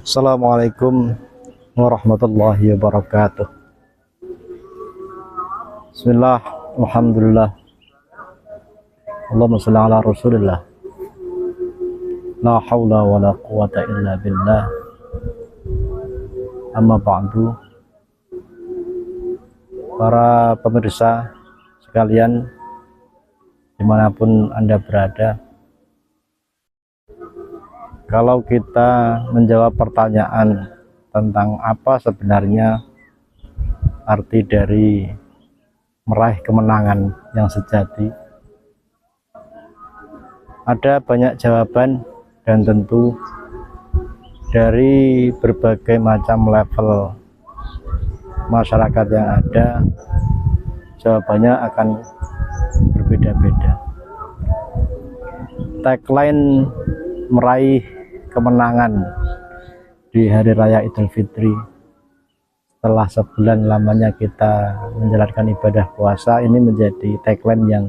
Assalamualaikum warahmatullahi wabarakatuh. Bismillah, alhamdulillah, Allahumma sholli ala rasulillah. La hawla wa la quwata illa billah. Amma ba'du. Para pemirsa sekalian, dimanapun Anda berada, kalau kita menjawab pertanyaan tentang apa sebenarnya arti dari meraih kemenangan yang sejati, ada banyak jawaban dan tentu dari berbagai macam level masyarakat yang ada, jawabannya akan berbeda-beda. Tagline meraih kemenangan di Hari Raya Idul Fitri setelah sebulan lamanya kita menjalankan ibadah puasa ini menjadi tagline yang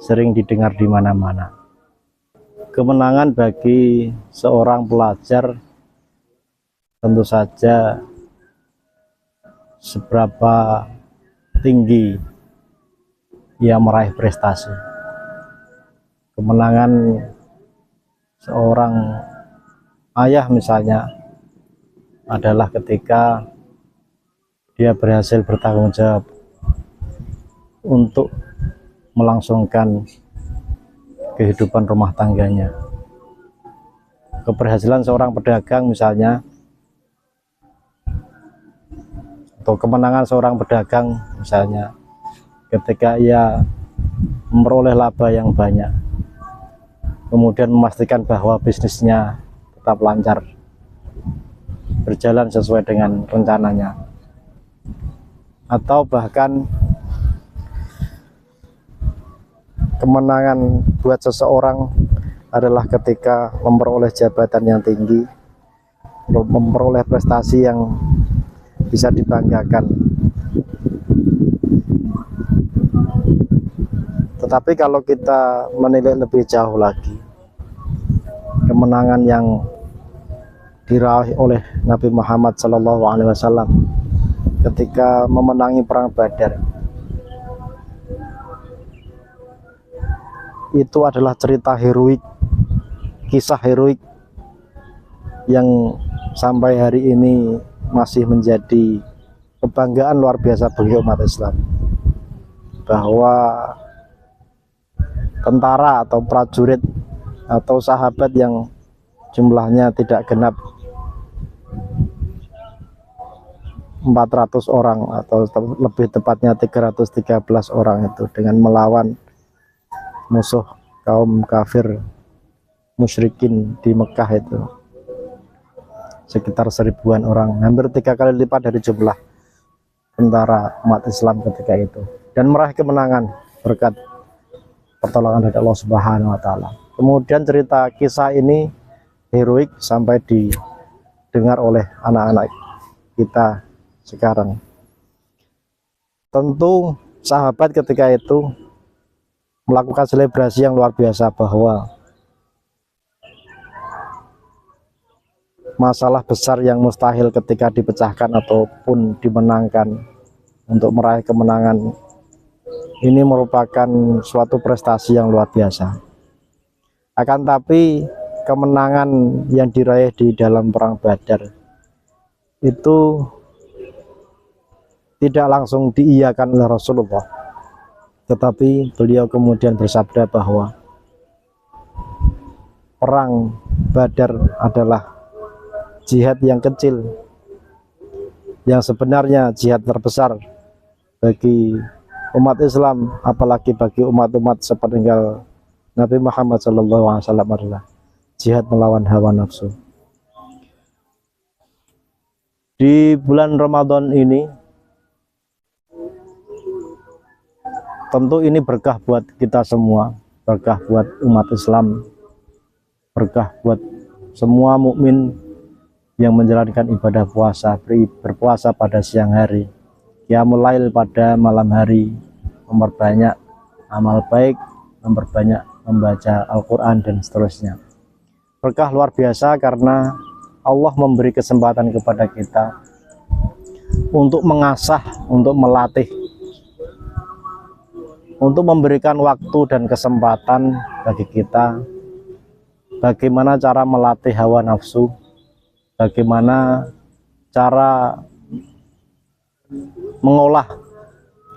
sering didengar di mana-mana. Kemenangan bagi seorang pelajar tentu saja seberapa tinggi ia meraih prestasi. Kemenangan seorang ayah misalnya adalah ketika dia berhasil bertanggung jawab untuk melangsungkan kehidupan rumah tangganya. Keberhasilan seorang pedagang misalnya, atau kemenangan seorang pedagang misalnya ketika ia memperoleh laba yang banyak, kemudian memastikan bahwa bisnisnya tetap lancar, berjalan sesuai dengan rencananya. Atau bahkan kemenangan buat seseorang adalah ketika memperoleh jabatan yang tinggi, memperoleh prestasi yang bisa dibanggakan. Tetapi kalau kita menilai lebih jauh lagi, kemenangan yang diraih oleh Nabi Muhammad SAW ketika memenangi perang Badar, itu adalah cerita heroik, kisah heroik yang sampai hari ini masih menjadi kebanggaan luar biasa bagi umat Islam, bahwa tentara atau prajurit atau sahabat yang jumlahnya tidak genap 400 orang atau lebih tepatnya 313 orang itu dengan melawan musuh kaum kafir musyrikin di Mekah itu sekitar 1000-an orang, hampir 3 kali lipat dari jumlah tentara umat Islam ketika itu, dan meraih kemenangan berkat pertolongan dari Allah Subhanahu wa Ta'ala. Kemudian cerita kisah ini heroik sampai didengar oleh anak-anak kita sekarang. Tentu sahabat ketika itu melakukan selebrasi yang luar biasa, bahwa masalah besar yang mustahil ketika dipecahkan ataupun dimenangkan untuk meraih kemenangan ini merupakan suatu prestasi yang luar biasa. Akan tapi kemenangan yang diraih di dalam perang Badar itu tidak langsung diiyakan oleh Rasulullah, tetapi beliau kemudian bersabda bahwa perang Badar adalah jihad yang kecil, yang sebenarnya jihad terbesar bagi umat Islam, apalagi bagi umat-umat sepeninggal Nabi Muhammad SAW adalah jihad melawan hawa nafsu. Di bulan Ramadan ini tentu ini berkah buat kita semua, berkah buat umat Islam, berkah buat semua mukmin yang menjalankan ibadah puasa, berpuasa pada siang hari, qiyamul lail pada malam hari, memperbanyak amal baik, memperbanyak membaca Al-Quran dan seterusnya. Berkah luar biasa karena Allah memberi kesempatan kepada kita untuk mengasah, untuk melatih, untuk memberikan waktu dan kesempatan bagi kita bagaimana cara melatih hawa nafsu, bagaimana cara mengolah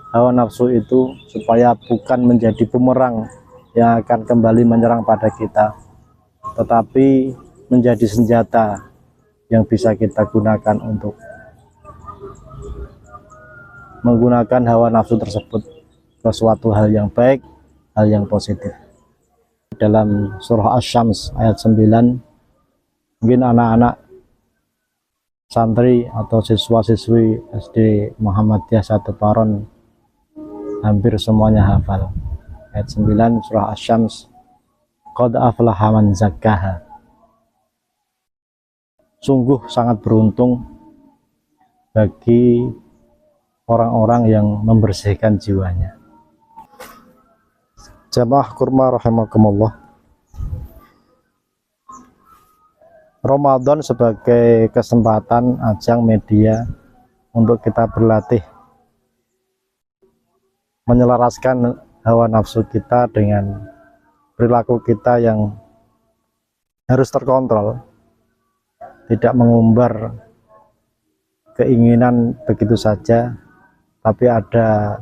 hawa nafsu itu supaya bukan menjadi bumerang yang akan kembali menyerang pada kita, tetapi menjadi senjata yang bisa kita gunakan untuk menggunakan hawa nafsu tersebut ke suatu hal yang baik, hal yang positif. Dalam surah Asy-Syams ayat 9, mungkin anak-anak santri atau siswa-siswi SD Muhammadiyah 1 Paron hampir semuanya hafal. Ayat 9 surah Asy-Syams, qad aflaha man zakkaha. Sungguh sangat beruntung bagi orang-orang yang membersihkan jiwanya. Jamaah kurma rahimakumullah, Ramadan sebagai kesempatan, ajang, media untuk kita berlatih menyelaraskan hawa nafsu kita dengan perilaku kita yang harus terkontrol, tidak mengumbar keinginan begitu saja, tapi ada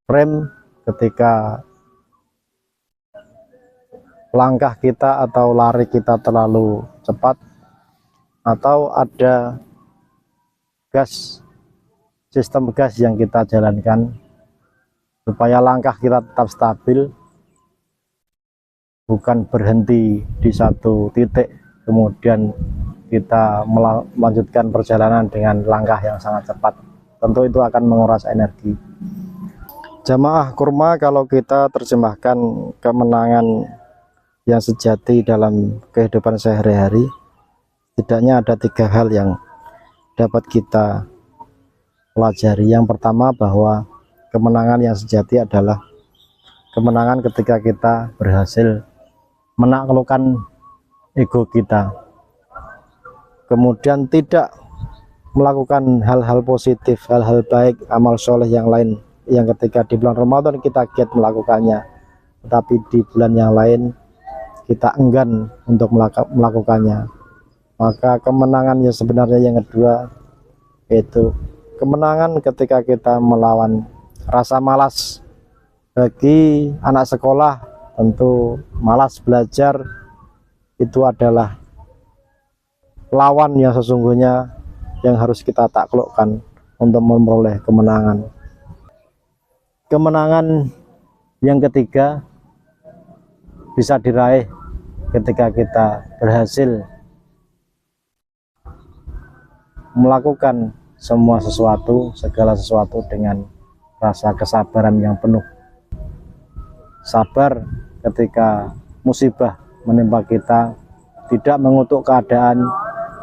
frame ketika langkah kita atau lari kita terlalu cepat, atau ada gas, sistem gas yang kita jalankan supaya langkah kita tetap stabil, bukan berhenti di satu titik kemudian kita melanjutkan perjalanan dengan langkah yang sangat cepat. Tentu itu akan menguras energi. Jamaah kurma, kalau kita terjemahkan kemenangan yang sejati dalam kehidupan sehari-hari, setidaknya ada 3 hal yang dapat kita pelajari. Yang pertama, bahwa kemenangan yang sejati adalah kemenangan ketika kita berhasil menaklukkan ego kita, kemudian tidak melakukan hal-hal positif, hal-hal baik, amal soleh yang lain yang ketika di bulan Ramadan kita giat melakukannya, tetapi di bulan yang lain kita enggan untuk melakukannya. Maka kemenangan yang sebenarnya yang kedua, yaitu kemenangan ketika kita melawan rasa malas. Bagi anak sekolah, tentu malas belajar itu adalah lawan yang sesungguhnya yang harus kita taklukkan untuk memperoleh kemenangan. Kemenangan yang ketiga bisa diraih ketika kita berhasil melakukan segala sesuatu dengan rasa kesabaran yang penuh. Sabar ketika musibah menimpa kita, tidak mengutuk keadaan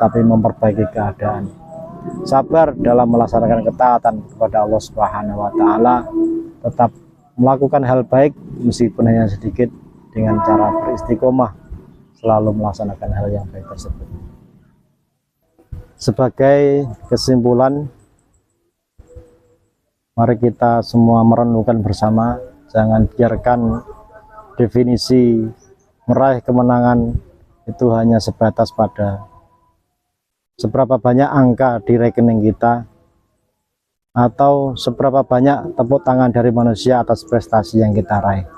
tapi memperbaiki keadaan. Sabar dalam melaksanakan ketaatan kepada Allah Subhanahu wa taala, tetap melakukan hal baik meskipun hanya sedikit dengan cara beristiqomah selalu melaksanakan hal yang baik tersebut. Sebagai kesimpulan, mari kita semua merenungkan bersama, jangan biarkan definisi meraih kemenangan itu hanya sebatas pada seberapa banyak angka di rekening kita, atau seberapa banyak tepuk tangan dari manusia atas prestasi yang kita raih.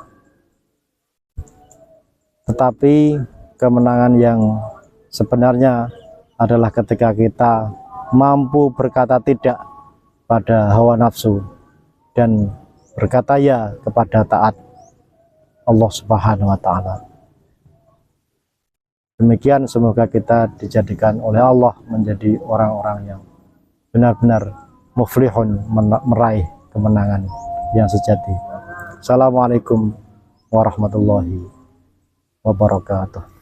Tetapi kemenangan yang sebenarnya adalah ketika kita mampu berkata tidak pada hawa nafsu dan berkata ya kepada taat Allah Subhanahu wa taala. Demikian, semoga kita dijadikan oleh Allah menjadi orang-orang yang benar-benar muflihun, meraih kemenangan yang sejati. Assalamualaikum warahmatullahi wabarakatuh.